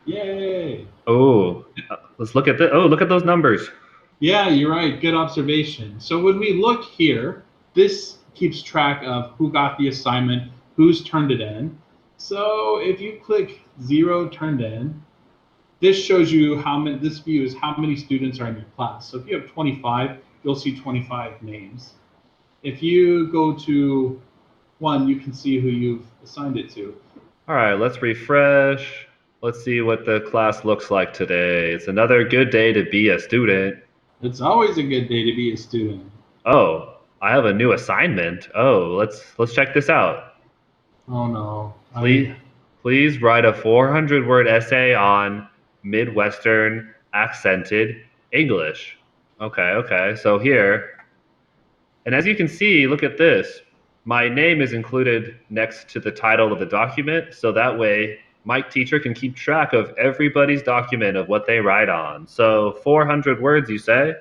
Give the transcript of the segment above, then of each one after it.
Yay! Oh, let's look at the. Oh, look at those numbers. Yeah, you're right. Good observation. So when we look here, this keeps track of who got the assignment, who's turned it in. So if you click zero turned in, this shows you how many, this view is how many students are in your class. So if you have 25, you'll see 25 names. If you go to one, you can see who you've assigned it to. All right, let's refresh. Let's see what the class looks like today. It's another good day to be a student. It's always a good day to be a student. Oh, I have a new assignment. Oh, let's check this out. Oh no, Please please write a 400 word essay on Midwestern accented English. Okay, okay. So here, and as you can see, look at this. My name is included next to the title of the document, so that way my teacher can keep track of everybody's document of what they write on. So 400 words, you say?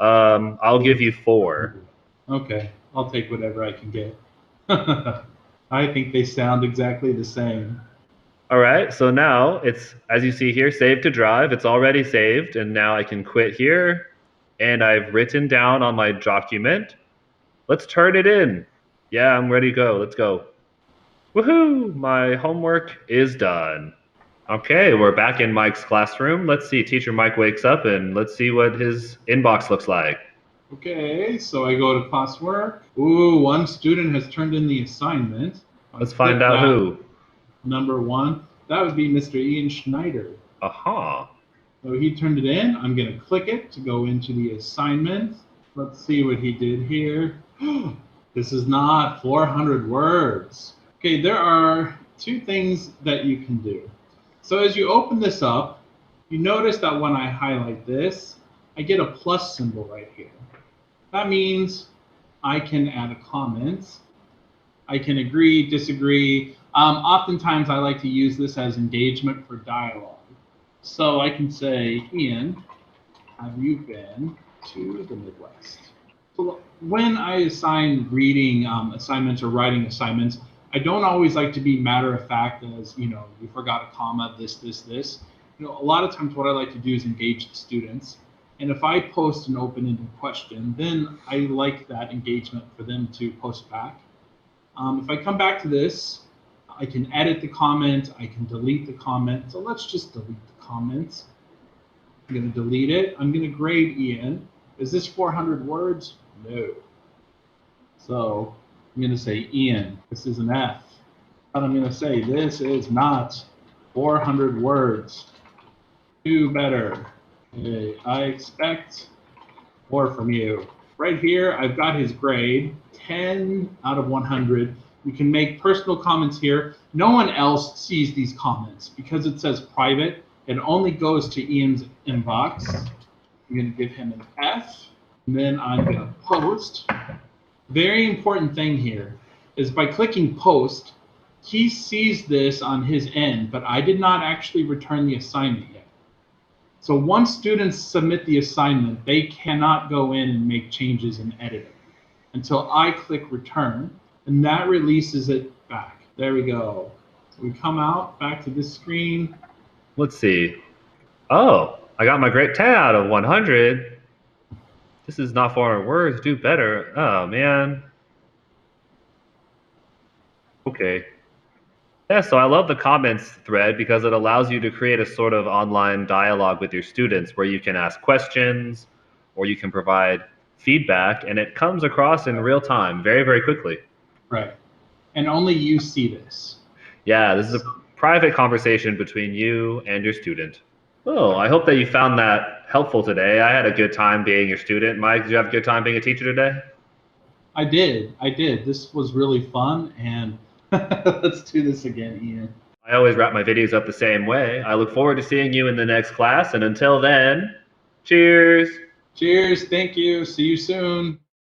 I'll give you four. Okay, I'll take whatever I can get. I think they sound exactly the same. All right, so now it's, as you see here, save to drive. It's already saved, and now I can quit here, and I've written down on my document. Let's turn it in. Yeah, I'm ready to go. Let's go. Woohoo! My homework is done. Okay, we're back in Mike's classroom. Let's see. Teacher Mike wakes up and let's see what his inbox looks like. Okay, so I go to classwork. Ooh, one student has turned in the assignment. I Let's find click out that who. number one. That would be Mr. Ian Schneider. Aha. So he turned it in. I'm going to click it to go into the assignment. Let's see what he did here. This is not 400 words. Okay, there are two things that you can do. So as you open this up, you notice that when I highlight this, I get a plus symbol right here. That means I can add a comment. I can agree, disagree. Oftentimes I like to use this as engagement for dialogue. So I can say, Ian, have you been to the Midwest? So when I assign reading assignments or writing assignments, I don't always like to be matter of fact as, you forgot a comma, this. A lot of times what I like to do is engage the students. And if I post an open-ended question, then I like that engagement for them to post back. If I come back to this, I can edit the comment, I can delete the comment. So let's just delete the comments. I'm going to delete it. I'm going to grade Ian. Is this 400 words? No. So I'm going to say Ian, this is an F. And I'm going to say this is not 400 words. Do better. Okay, I expect more from you. Right here, I've got his grade, 10 out of 100. You can make personal comments here. No one else sees these comments because it says private. It only goes to Ian's inbox. I'm going to give him an F, and then I'm going to post. Very important thing here is by clicking post, he sees this on his end, but I did not actually return the assignment yet. So once students submit the assignment, they cannot go in and make changes and edit it until I click return, and that releases it back. There we go. So we come out back to this screen. Let's see. Oh, I got my grade 10 out of 100. This is not 400 words. Do better. Oh, man. Okay. Yeah, so I love the comments thread because it allows you to create a sort of online dialogue with your students where you can ask questions or you can provide feedback and it comes across in real time very, very quickly. Right. And only you see this. Yeah, this is a private conversation between you and your student. Oh, I hope that you found that helpful today. I had a good time being your student. Mike, did you have a good time being a teacher today? I did. I did. This was really fun, and let's do this again, Ian. I always wrap my videos up the same way. I look forward to seeing you in the next class, and until then, cheers! Cheers. Thank you. See you soon.